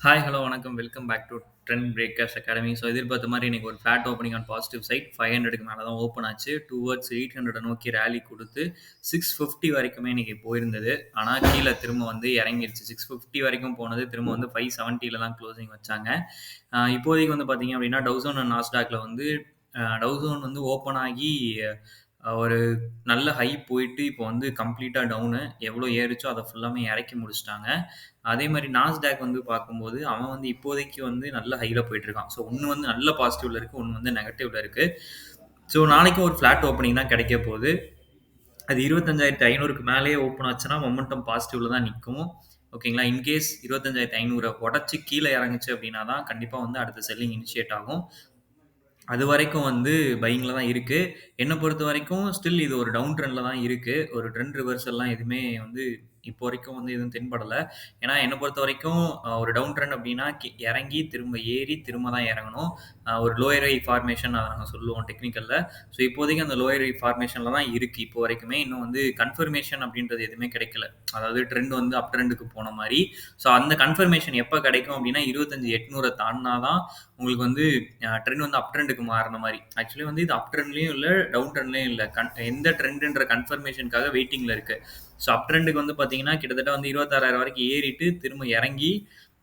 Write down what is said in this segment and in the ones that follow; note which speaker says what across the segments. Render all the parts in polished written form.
Speaker 1: Hi, hello, வணக்கம். Welcome back to trend breakers academy. So எதிர்பார்த்த மாரி இன்னைக்கு ஒரு flat opening on positive side 500க்கு மேல தான் ஓப்பன் ஆச்சு. டுவர்ட்ஸ் 800 நோக்கி ராலி குடுத்து 650 வரைக்குமே இன்னைக்கு போயிருந்தது. ஆனா கீழ திரும்ப வந்து இறங்கிருச்சு. 650 வரைக்கும் போனது. திரும்ப வந்து 570ல தான் க்ளோசிங் வச்சாங்க. இப்போதைக்கு வந்து பார்த்தீங்க அப்படின்னா, டவ் ஜோன் அண்ட் நாஸ்டாக்ல வந்து டவ் ஜோன் வந்து ஓப்பன் ஆகி ஒரு நல்ல ஹை போயிட்டு இப்போ வந்து கம்ப்ளீட்டா டவுனு. எவ்வளோ ஏறுச்சோ அத ஃபுல்லாமே இறக்கி முடிச்சுட்டாங்க. அதே மாரி நாஸ்டாக் வந்து பார்க்கும்போது, அவன் வந்து இப்போதைக்கு வந்து நல்ல ஹைல போயிட்டுருக்கான். ஸோ ஒண்ணு வந்து நல்ல பாசிட்டிவ்ல இருக்கு. ஒண்ணு வந்து நெகட்டிவ்ல இருக்கு. ஸோ நாளைக்கும் ஒரு ஃபிளாட் ஓப்பனிங் தான் கிடைக்க போது. அது 25,500க்கு மேலேயே ஓப்பன் ஆச்சுன்னா, மொமெண்டம் பாசிட்டிவ்ல தான் நிக்கும். ஓகேங்களா? இன்கேஸ் 25,500 உடைச்சு கீழ இறங்குச்சு அப்படின்னா தான், கண்டிப்பா வந்து அடுத்த செல்லிங் இனிஷியேட் ஆகும். அதுவரைக்கும் வந்து பையிங்ல தான் இருக்கு. என்ன பொறுத்தவரைக்கும் ஸ்டில் இது ஒரு டவுன் ட்ரெண்ட்ல தான் இருக்கு. ஒரு ட்ரெண்ட் ரிவர்சல்லாம் எதுவுமே வந்து இப்போ வரைக்கும் வந்து எதுவும் தென்படல. ஏன்னா என்ன பொறுத்தவரைக்கும் ஒரு டவுன் ட்ரெண்ட் அப்டின்னா இறங்கி, திரும்ப ஏறி, திரும்ப தான் இறங்கணும். ஒரு லோயர் ஹை ஃபார்மேஷன் அத நாங்க சொல்லுவோம் டெக்னிக்கல்ல. ஸோ இப்போதைக்கு அந்த லோயர் ஹை ஃபார்மேஷன்ல தான் இருக்கு இப்போ வரைக்குமே. இன்னும் வந்து கன்ஃபர்மேஷன் அப்டின்றது எதுவுமே கிடைக்கல. அதாவது ட்ரெண்ட் வந்து அப் ட்ரெண்டுக்கு போன மாரி. ஸோ அந்த கன்ஃபர்மேஷன் எப்ப கிடைக்கும் அப்டின்னா 25,800 தாண்டுனா தான் உங்களுக்கு வந்து ட்ரெண்ட் வந்து அப் ட்ரெண்டுக்கு மாறுன மாரி. ஆக்சுவலி வந்து இது அப் ட்ரெண்ட்லயும் இல்ல, டவுன் ட்ரெண்ட்லயும் இல்ல. எந்த ட்ரெண்ட்ன்ற கன்ஃபர்மேஷனுக்காக வெயிட்டிங்ல இருக்கு. ஸோ அப் ட்ரெண்டுக்கு வந்து பார்த்தீங்கன்னா, கிட்டத்தட்ட வந்து 26,000 வரைக்கும் ஏறிட்டு, திரும்ப இறங்கி,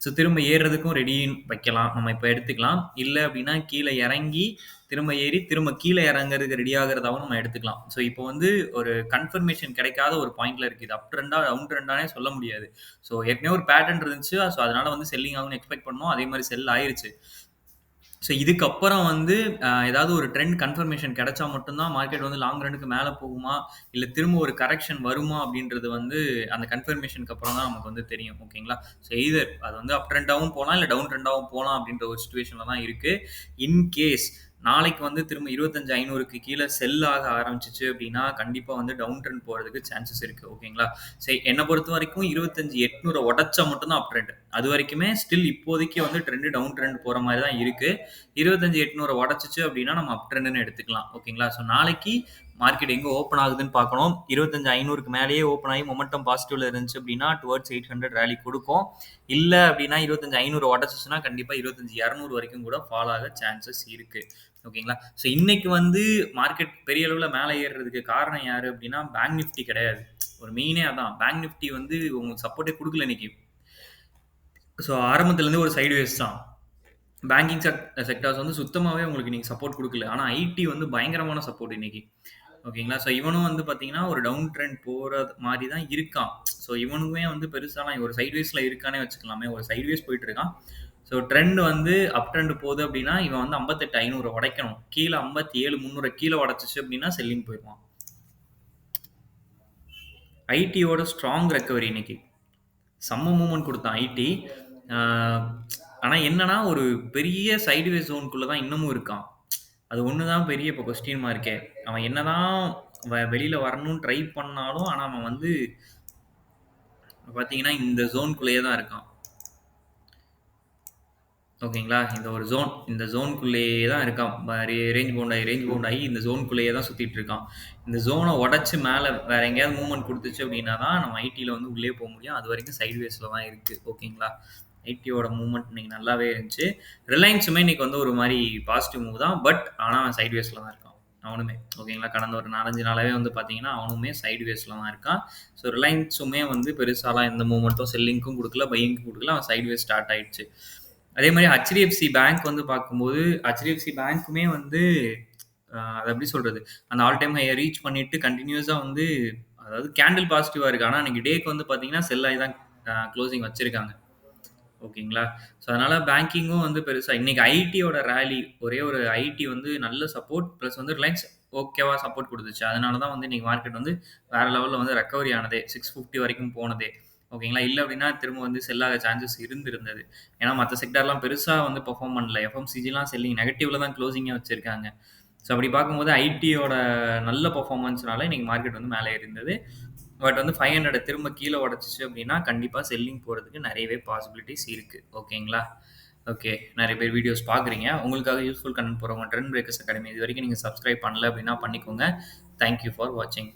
Speaker 1: ஸோ திரும்ப ஏறுறதுக்கும் ரெடின்னு வைக்கலாம். நம்ம இப்ப எடுத்துக்கலாம். இல்ல அப்டின்னா கீழ இறங்கி, திரும்ப ஏறி, திரும்ப கீழ இறங்குறதுக்கு ரெடி ஆகுறதாவும் நம்ம எடுத்துக்கலாம். ஸோ இப்போ வந்து ஒரு கன்ஃபர்மேஷன் கிடைக்காத ஒரு பாயிண்ட்ல இருக்கு. இது அப் ட்ரெண்டா, டவுன் ட்ரெண்டானே சொல்ல முடியாது. ஸோ ஏற்கனவே ஒரு பேட்டர்ன் இருந்துச்சு. ஸோ அதனால வந்து செல்லிங் ஆகும்னு எக்ஸ்பெக்ட் பண்ணோம். அதே மாரி செல் ஆயிருச்சு. ஸோ இதுக்கப்புறம் வந்து ஏதாவது ஒரு ட்ரெண்ட் கன்ஃபர்மேஷன் கிடைச்சா மட்டும் தான் மார்க்கெட் வந்து லாங் ரன்னுக்கு மேல போகுமா? இல்ல திரும்ப ஒரு கரெக்ஷன் வருமா? அப்படின்றது வந்து அந்த கன்ஃபர்மேஷனுக்கு அப்புறம் தான் நமக்கு வந்து தெரியும். ஓகேங்களா? ஸோ எய்தர் அது வந்து அப் ட்ரெண்டாவும் போலாம், இல்ல டவுன் ட்ரெண்டாவும் போலாம் அப்படின்ற ஒரு சிச்சுவேஷன்ல தான் இருக்கு. இன் கேஸ் நாளைக்கு வந்து திரும்ப 25,500க்கு கீழ செல் ஆக ஆரம்பிச்சுச்சு அப்படின்னா, கண்டிப்பா வந்து டவுன் ட்ரெண்ட் போறதுக்கு சான்சஸ் இருக்கு. ஓகேங்களா? என்ன பொறுத்தவரைக்கும் 25,800 உடைச்சா மட்டும் தான் அப் ட்ரெண்ட். அதுவரைக்குமே ஸ்டில் இப்போதைக்கு வந்து ட்ரெண்ட் டவுன் ட்ரெண்ட் போற மாரி தான் இருக்கு. 25,800 உடைச்சுச்சு அப்படின்னா, நம்ம அப் ட்ரெண்ட்ன்னு எடுத்துக்கலாம். ஓகேங்களா? ஸோ நாளைக்கு மார்க்கெட் எங்க ஓப்பன் ஆகுதுன்னு பார்க்கணும். 25,500க்கு மேலேயே ஓப்பன் ஆகி மொமெண்டம் பாசிட்டிவ்ல இருந்துச்சு அப்படின்னா, டுவர்ட்ஸ் 800 ராலி குடுக்கும். இல்ல அப்படின்னா 25,500 உடைச்சுச்சுன்னா, கண்டிப்பா 25,200 வரைக்கும் கூட ஃபால் ஆக சான்சஸ் இருக்கு. ஓகேங்களா? ஸோ இன்னைக்கு வந்து மார்க்கெட் பெரிய அளவுல மேல ஏறுறதுக்கு காரணம் யாரு அப்படின்னா, பேங்க் நிஃப்டி கிடையாது. ஒரு மெயினே அதான். பேங்க் நிஃப்டி வந்து உங்களுக்கு சப்போர்ட்டே குடுக்கல இன்னைக்கு. ஸோ ஆரம்பத்துல இருந்தே ஒரு சைட்வேஸ் தான். பேங்கிங் செக்டார்ஸ் வந்து சுத்தமாவே உங்களுக்கு இன்னைக்கு சப்போர்ட் குடுக்கல. ஆனா ஐடி வந்து பயங்கரமான சப்போர்ட் இன்னைக்கு. ஓகேங்களா? ஸோ இவனும் வந்து பார்த்தீங்கன்னா, ஒரு டவுன் ட்ரெண்ட் போற மாரி தான் இருக்கான். ஸோ இவனுமே வந்து பெருசாலாம் ஒரு சைட்வேஸ்ல இருக்கான்னே வச்சுக்கலாமே. ஒரு சைட்வேஸ் போயிட்டு இருக்கான். ஸோ ட்ரெண்ட் வந்து அப் ட்ரெண்ட் போகுது அப்டின்னா, இவன் வந்து 58,500 உடைக்கணும். கீழ 57,300 கீழ உடைச்சுச்சு அப்டின்னா செல்லிங் போயிருவான். ஐடியோட ஸ்ட்ராங் ரெக்கவரி இன்னைக்கு. செம்ம மூவ்மெண்ட் குடுத்தான் ஐடி. ஆ ஆனா என்னன்னா, ஒரு பெரிய சைட்வேஸ் ஜோன்க்குள்ள தான் இன்னமும் இருக்கான். அது ஒண்ணு தான் பெரிய இப்போ கொஸ்டின் மார்க்கே. அவன் என்னதான் வெளில வரணும்னு ட்ரை பண்ணாலும், ஆனா அவன் வந்து பார்த்தீங்கன்னா, இந்த ஜோன்க்குள்ளேயே தான் இருக்கான். ஓகேங்களா? இந்த ஜோன்க்குள்ளேயே தான் இருக்கான். ரேஞ்ச் பவுண்ட் ஆயி இந்த ஜோன்க்குள்ளேயே தான் சுத்திட்டு இருக்கான். இந்த ஜோன உடைச்சு மேல வேற எங்கேயாவது மூவ்மெண்ட் குடுத்துச்சு அப்டின்னா தான், நம்ம ஐடில வந்து உள்ளே போ முடியும். அதுவரைக்கும் சைட்வேஸ்ல தான் இருக்கு. ஓகேங்களா? ஐடியோட மூவ்மெண்ட் இன்னைக்கு நல்லாவே இருந்துச்சு. ரிலையன்ஸுமே இன்னைக்கு வந்து ஒரு மாரி பாசிட்டிவ் மூவ் தான். பட் ஆனா அவன் சைட்வேஸ்ல தான் இருக்கான். அவனுமே. ஓகேங்களா? கடந்த ஒரு 4, 5 நாளாவே வந்து பார்த்தீங்கன்னா, அவனுமே சைட்வேஸ்ல தான் இருக்கான். ஸோ ரிலையன்ஸுமே வந்து பெருசாலாம் எந்த மூவ்மெண்ட்டும் செல்லிங்க்கும் குடுக்கல, பையிங்க்கும் குடுக்கல. அவன் சைட்வேஸ் ஸ்டார்ட் ஆயிடுச்சு. அதே மாரி ஹெச்டிஎஃப்சி பேங்க் வந்து பார்க்கும்போது, ஹெச்டிஎஃப்சி பேங்க்குமே வந்து அத எப்படி சொல்றது? அந்த ஆல் டைம் ஹைய ரீச் பண்ணிட்டு கன்டினியூஸா வந்து அதாவது கேண்டில் பாசிட்டிவா இருக்கு. ஆனா அன்னைக்கு டேக்கு வந்து பார்த்தீங்கன்னா, செல் ஆயி தான் குளோசிங் வச்சிருக்காங்க. ஓகேங்களா? ஸோ அதனால பேங்கிங்கும் வந்து பெருசா இன்னைக்கு ஐடியோட ராலி ஒரே ஒரு ஐடி வந்து நல்ல சப்போர்ட் பிளஸ் வந்து ரிலையன்ஸ் ஓகேவா சப்போர்ட் குடுத்துச்சு. அதனால தான் வந்து இன்னைக்கு மார்க்கெட் வந்து வேற லெவல்ல வந்து ரெக்கவரி ஆனதே. 650 வரைக்கும் போனதே. ஓகேங்களா? இல்ல அப்டின்னா திரும்ப வந்து செல் ஆக சான்சஸ் இருந்திருந்தது. ஏன்னா மத்த செக்டார்லாம் பெருசா வந்து பெர்ஃபார்ம் பண்ணல. எஃப்எம்சிஜிலாம் செல்லிங் நெகட்டிவ்ல தான் க்ளோசிங்கே வச்சிருக்காங்க. ஸோ அப்படி பார்க்கும்போது ஐடியோட நல்ல பெர்ஃபார்மன்ஸ்னால இன்னைக்கு மார்க்கெட் வந்து மேலே இருந்தது. பட் வந்து 500 திரும்ப கீழ உடைச்சுச்சு அப்படின்னா, கண்டிப்பா செல்லிங் போறதுக்கு நெறையவே பாசிபிலிட்டீஸ் இருக்கு. ஓகேங்களா? ஓகே. நெறைய பேர் வீடியோஸ் பார்க்குறீங்க. உங்களுக்காக யூஸ்ஃபுல் கன்டென்ட் போடுறவங்க ட்ரெண்ட் பிரேக்கர்ஸ் அகாடமி இதுவரைக்கும் நீங்க சப்ஸ்கிரைப் பண்ணல அப்படின்னா பண்ணிக்கோங்க. தேங்க் யூ ஃபார் வாட்சிங்.